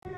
And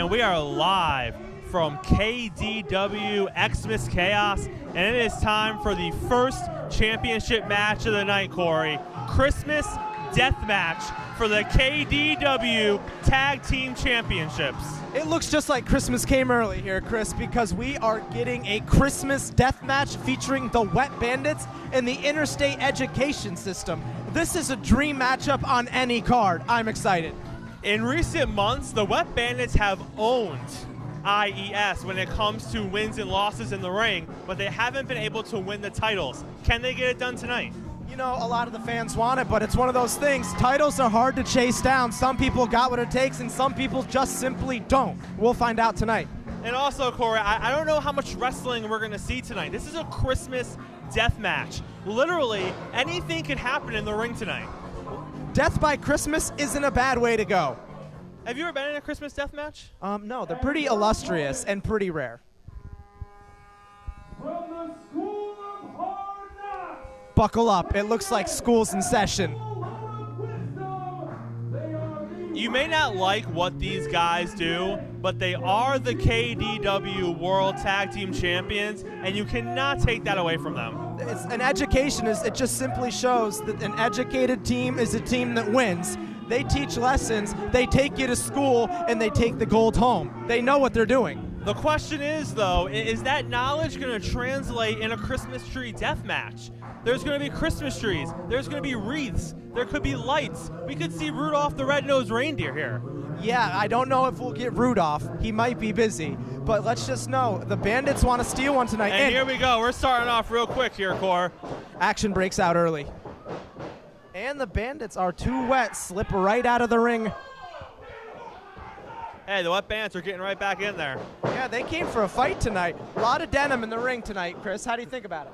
we are live from KDW XMas Chaos, and it is time for the first championship match of the night, Cory. Christmas death match for the KDW Tag Team Championships. It looks just like Christmas came early here, Chris, because we are getting a Christmas death match featuring the Wet Bandits and the Interstate Education System. This is a dream matchup on any card. I'm excited. In recent months, the Wet Bandits have owned IES when it comes to wins and losses in the ring, but they haven't been able to win the titles. Can they get it done tonight? You know, a lot of the fans want it, but it's one of those things. Titles are hard to chase down. Some people got what it takes, and some people just simply don't. We'll find out tonight. And also, Cory, I don't know how much wrestling we're going to see tonight. This is a Christmas death match. Literally, anything could happen in the ring tonight. Death by Christmas isn't a bad way to go. Have you ever been in a Christmas death match? No, they're pretty illustrious and pretty rare. From the School of Hard Knocks. Buckle up, it looks like school's in session. You may not like what these guys do, but they are the KDW World Tag Team Champions, and you cannot take that away from them. It's an education it just simply shows that an educated team is a team that wins. They teach lessons, they take you to school, and they take the gold home. They know what they're doing. The question is, though, is that knowledge going to translate in a Christmas tree death match? There's going to be Christmas trees. There's going to be wreaths. There could be lights. We could see Rudolph the Red-Nosed Reindeer here. Yeah, I don't know if we'll get Rudolph. He might be busy. But let's just know, the Bandits want to steal one tonight. And here we go. We're starting off real quick here, Cor. Action breaks out early. And the Bandits are too wet, slip right out of the ring. Hey, the Wet Bandits are getting right back in there. Yeah, they came for a fight tonight. A lot of denim in the ring tonight, Chris. How do you think about it?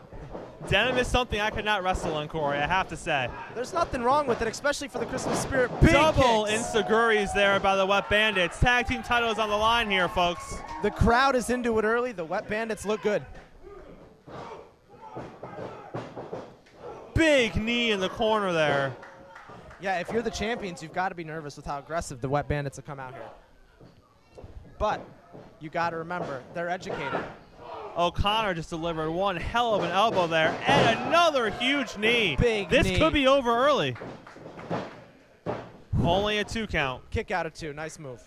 Denim is something I could not wrestle in, Cory, I have to say. There's nothing wrong with it, especially for the Christmas spirit. Big double kicks. Insta-guris there by the Wet Bandits. Tag team title is on the line here, folks. The crowd is into it early. The Wet Bandits look good. Big knee in the corner there. Yeah, if you're the champions, you've got to be nervous with how aggressive the Wet Bandits have come out here. But you got to remember, they're educated. O'Connor just delivered one hell of an elbow there, and another huge knee. Big This knee. could be over early. Only a 2 count. Kick out of 2. Nice move.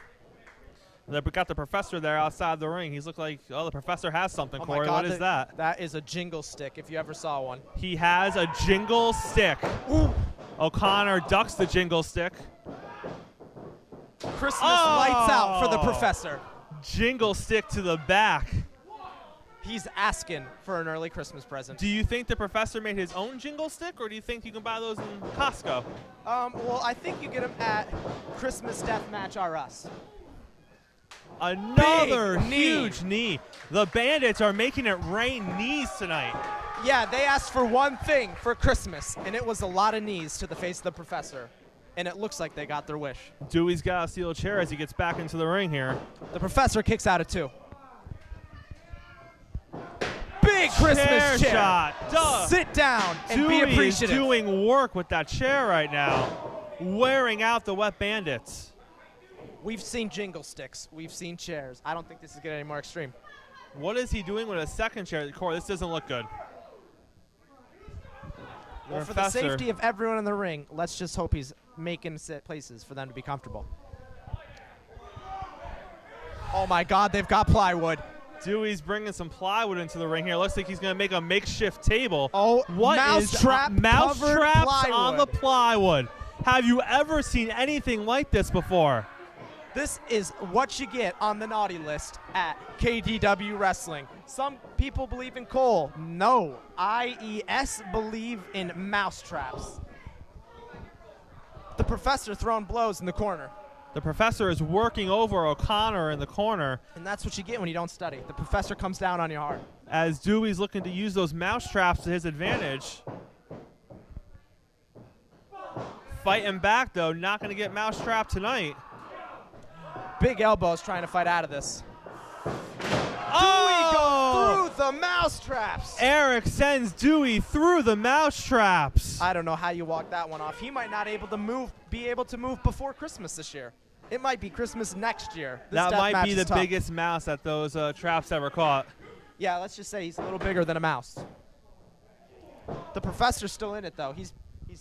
We got the Professor there outside the ring. He's looked like, oh, the Professor has something, Oh Cory. God, what is that? That is a jingle stick, if you ever saw one. He has a jingle stick. Ooh. O'Connor ducks the jingle stick. Christmas lights out for the Professor. Jingle stick to the back. He's asking for an early Christmas present. Do you think the Professor made his own jingle stick, or do you think you can buy those in Costco? Well, I think you get them at Christmas Deathmatch R Us. Another Big knee. huge knee. The Bandits are making it rain knees tonight. Yeah, they asked for one thing for Christmas, and it was a lot of knees to the face of the Professor. And it looks like they got their wish. Dewey's got a steel chair as he gets back into the ring here. The Professor kicks out of 2. Big Christmas chair. Shot. Duh. Sit down and Dewey be appreciative. is doing work with that chair right now, wearing out the Wet Bandits. We've seen jingle sticks. We've seen chairs. I don't think this is getting any more extreme. What is he doing with a second chair? Cory, this doesn't look good. Well, for the safety of everyone in the ring, let's just hope he's making places for them to be comfortable. Oh, my God, they've got plywood. Dewey's bringing some plywood into the ring here. Looks like he's going to make a makeshift table. Oh, what mousetrap mousetraps on the plywood. plywood? Have you ever seen anything like this before? This is what you get on the naughty list at KDW Wrestling. Some people believe in coal. No, IES believe in mousetraps. The Professor throwing blows in the corner. The Professor is working over O'Connor in the corner. And that's what you get when you don't study. The Professor comes down on your heart. As Dewey's looking to use those mousetraps to his advantage. Fighting back, though, not going to get mousetrapped tonight. Big elbows trying to fight out of this. Oh! Dewey goes through the mousetraps. Eric sends Dewey through the mousetraps. I don't know how you walk that one off. He might not be able to move before Christmas this year. It might be Christmas next year. That might be the biggest mouse that those traps ever caught. Yeah, let's just say he's a little bigger than a mouse. The professor's still in it, though. He's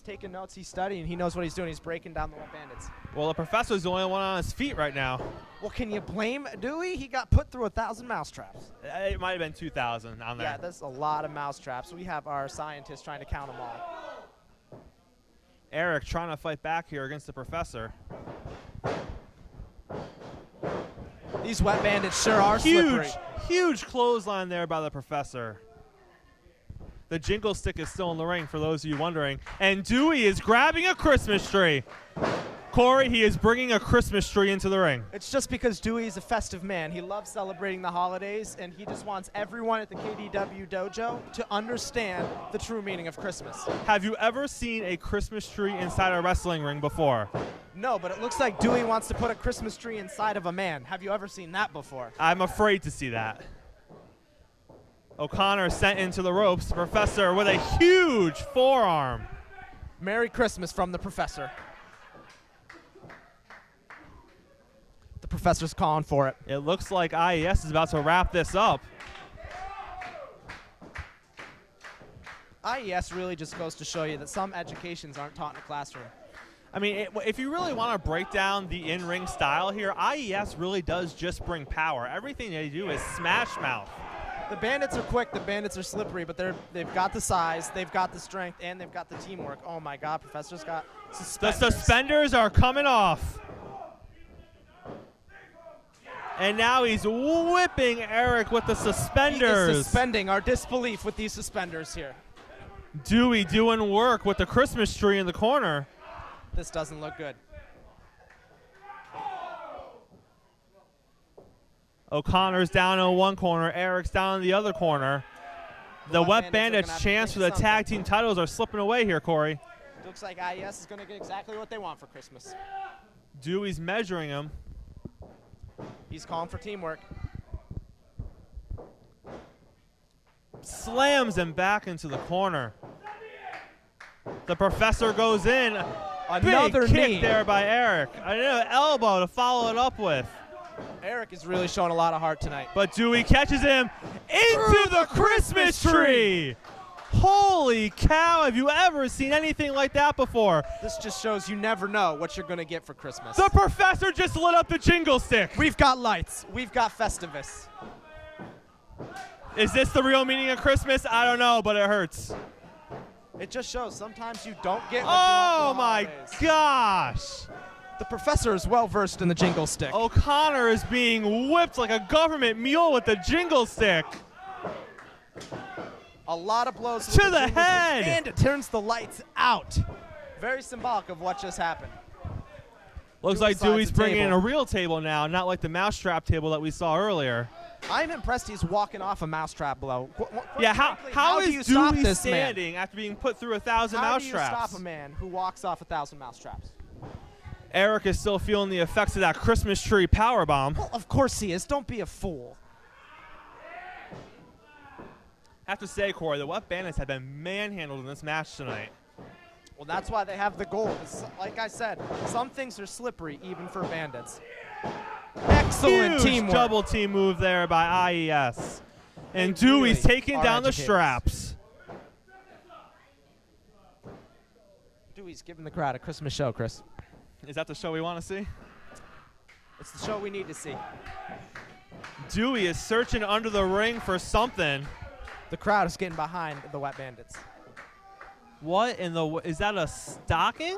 taking notes, he's studying, he knows what he's doing. He's breaking down the Wet Bandits. Well, the professor's the only one on his feet right now. Well, can you blame Dewey? He got put through 1,000 mousetraps. It might have been 2,000 on there. Yeah, that's a lot of mousetraps. We have our scientists trying to count them all. Eric trying to fight back here against the professor. These Wet Bandits sure are slippery. Huge clothesline there by the professor. The jingle stick is still in the ring, for those of you wondering. And Dewey is grabbing a Christmas tree. Cory, he is bringing a Christmas tree into the ring. It's just because Dewey is a festive man. He loves celebrating the holidays, and he just wants everyone at the KDW dojo to understand the true meaning of Christmas. Have you ever seen a Christmas tree inside a wrestling ring before? No, but it looks like Dewey wants to put a Christmas tree inside of a man. Have you ever seen that before? I'm afraid to see that. O'Connor sent into the ropes. The professor with a huge forearm. Merry Christmas from the professor. The professor's calling for it. It looks like IES is about to wrap this up. IES really just goes to show you that some educations aren't taught in a classroom. I mean, if you really want to break down the in-ring style here, IES really does just bring power. Everything they do is smash mouth. The Bandits are quick, the Bandits are slippery, but they've got the size, they've got the strength, and they've got the teamwork. Oh my God, Professor's got suspenders. The suspenders are coming off. And now he's whipping Eric with the suspenders. He is suspending our disbelief with these suspenders here. Dewey doing work with the Christmas tree in the corner. This doesn't look good. O'Connor's down in one corner. Eric's down in the other corner. The Wet Bandits' chance for the tag team titles are slipping away here, Cory. Looks like IES is going to get exactly what they want for Christmas. Dewey's measuring him. He's calling for teamwork. Slams him back into the corner. The professor goes in. Another big knee kick there by Eric. Another elbow to follow it up with. Eric is really showing a lot of heart tonight. But Dewey catches him into the Christmas tree. Holy cow, have you ever seen anything like that before? This just shows you never know what you're going to get for Christmas. The professor just lit up the jingle stick. We've got lights. We've got Festivus. Is this the real meaning of Christmas? I don't know, but it hurts. It just shows sometimes you don't get what Oh you want my for the holidays. gosh. The professor is well versed in the jingle stick. O'Connor is being whipped like a government mule with the jingle stick. A lot of blows To with the jingle stick, head. and it turns the lights out. Very symbolic of what just happened. Looks Dewey like slides Dewey's the bringing in table. a real table now, not like the mousetrap table that we saw earlier. I'm impressed he's walking off a mousetrap blow. Yeah, how do you is stop Dewey this man? standing after being put through 1,000 How do you mousetraps? stop a man who walks off 1,000 mousetraps? Eric is still feeling the effects of that Christmas tree powerbomb. Well, of course he is. Don't be a fool. I have to say, Cory, the Wet Bandits have been manhandled in this match tonight. Well, that's why they have the goal. Like I said, some things are slippery even for Bandits. Excellent Huge teamwork. double team move there by IES. And They Dewey's really taking are down the educators. straps. Dewey's giving the crowd a Christmas show, Chris. Is that the show we want to see? It's the show we need to see. Dewey is searching under the ring for something. The crowd is getting behind the Wet Bandits. What in the... Is that a stocking?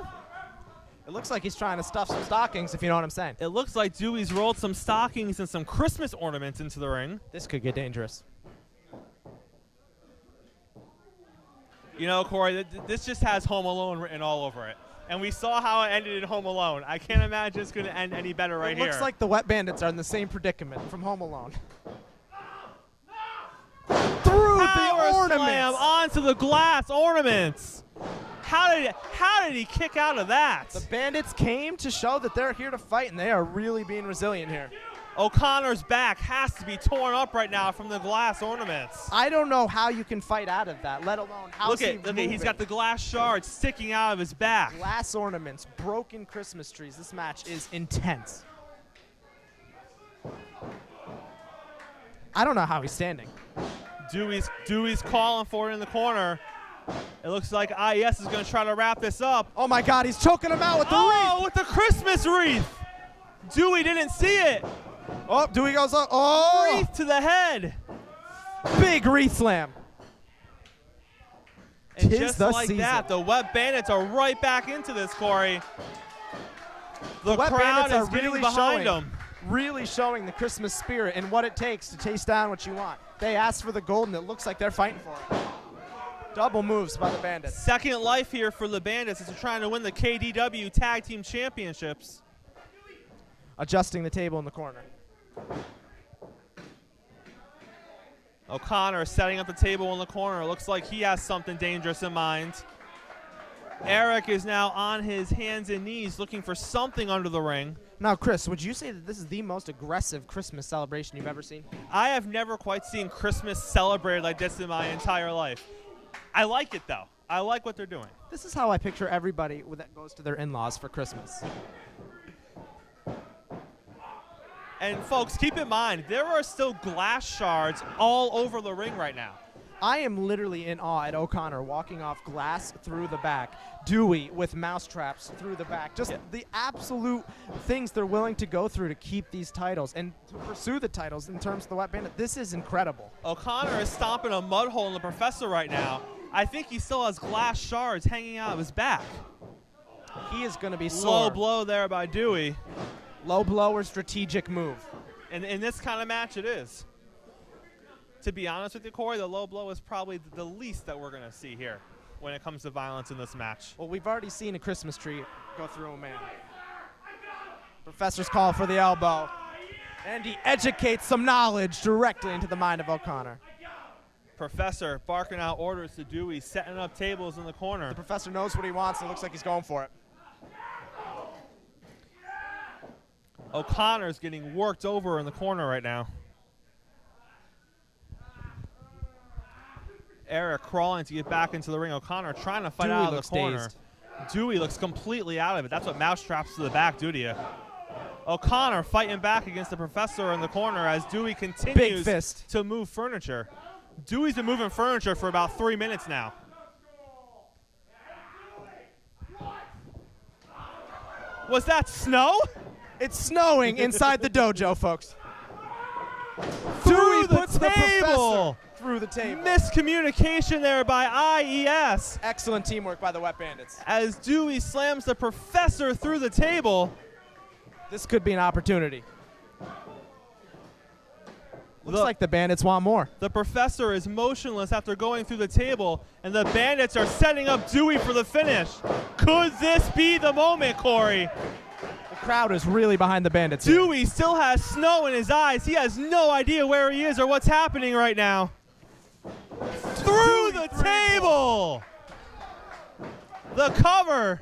It looks like he's trying to stuff some stockings, if you know what I'm saying. It looks like Dewey's rolled some stockings and some Christmas ornaments into the ring. This could get dangerous. You know, Cory, this just has Home Alone written all over it. And we saw how it ended in Home Alone. I can't imagine it's going to end any better right here. It looks like the Wet Bandits are in the same predicament from Home Alone. Through the Power slam ornaments. onto the glass ornaments. How did he kick out of that? The Bandits came to show that they're here to fight, and they are really being resilient here. O'Connor's back has to be torn up right now from the glass ornaments. I don't know how you can fight out of that, let alone how Look at, he's got the glass shards sticking out of his back. Glass ornaments, broken Christmas trees. This match is intense. I don't know how he's standing. Dewey's calling for it in the corner. It looks like IES is going to try to wrap this up. Oh my God, he's choking him out with the wreath. Oh, with the Christmas wreath. Dewey didn't see it. Oh, Dewey goes up. Oh! Wreath to the head. Big wreath slam. And Tis just the like season. that, the Wet Bandits are right back into this, Corey. The Wet crowd Bandits is are getting really behind showing, them. really showing the Christmas spirit and what it takes to taste down what you want. They asked for the gold, and it looks like they're fighting for it. Double moves by the Bandits. Second life here for the Bandits as they're trying to win the KDW Tag Team Championships. Adjusting the table in the corner. O'Connor setting up the table in the corner. Looks like he has something dangerous in mind. Eric is now on his hands and knees looking for something under the ring. Now, Chris, would you say that this is the most aggressive Christmas celebration you've ever seen? I have never quite seen Christmas celebrated like this in my entire life. I like it, though. I like what they're doing. This is how I picture everybody that goes to their in-laws for Christmas. And, folks, keep in mind, there are still glass shards all over the ring right now. I am literally in awe at O'Connor walking off glass through the back. Dewey with mouse traps through the back. Just the absolute things they're willing to go through to keep these titles and to pursue the titles in terms of the Wet Bandit. This is incredible. O'Connor is stomping a mud hole in the Professor right now. I think he still has glass shards hanging out of his back. He is going to be sore. Low blow there by Dewey. Low blow or strategic move. And in this kind of match, it is. To be honest with you, Corey, the low blow is probably the least that we're going to see here when it comes to violence in this match. Well, we've already seen a Christmas tree go through a man. Professor's call for the elbow. And he educates some knowledge directly into the mind of O'Connor. Professor barking out orders to Dewey, setting up tables in the corner. The Professor knows what he wants, and it looks like he's going for it. O'Connor's getting worked over in the corner right now. Eric crawling to get back into the ring. O'Connor trying to fight Dewey out of the corner. dazed. Dewey looks completely out of it. That's what mousetraps to the back do to you. O'Connor fighting back against the Professor in the corner as Dewey continues to move furniture. Dewey's been moving furniture for about 3 minutes now. Was that snow? It's snowing inside the dojo, folks. Through Dewey puts the Professor through the table. Miscommunication there by IES. Excellent teamwork by the Wet Bandits. As Dewey slams the Professor through the table. This could be an opportunity. Looks like the Bandits want more. The Professor is motionless after going through the table, and the Bandits are setting up Dewey for the finish. Could this be the moment, Corey? The crowd is really behind the Bandits. Dewey still has snow in his eyes. He has no idea where he is or what's happening right now. Through the table! The cover.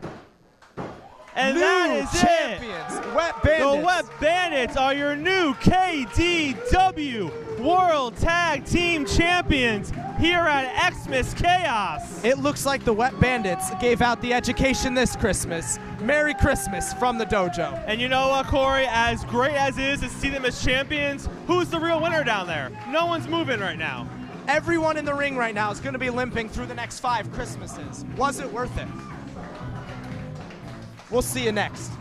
And new that is champions, it. Wet Bandits. The Wet Bandits are your new KDW World Tag Team Champions here at XMas Chaos. It looks like the Wet Bandits gave out the education this Christmas. Merry Christmas from the dojo. And you know what, Corey? As great as it is to see them as champions, who's the real winner down there? No one's moving right now. Everyone in the ring right now is going to be limping through the next 5 Christmases. Was it worth it? We'll see you next.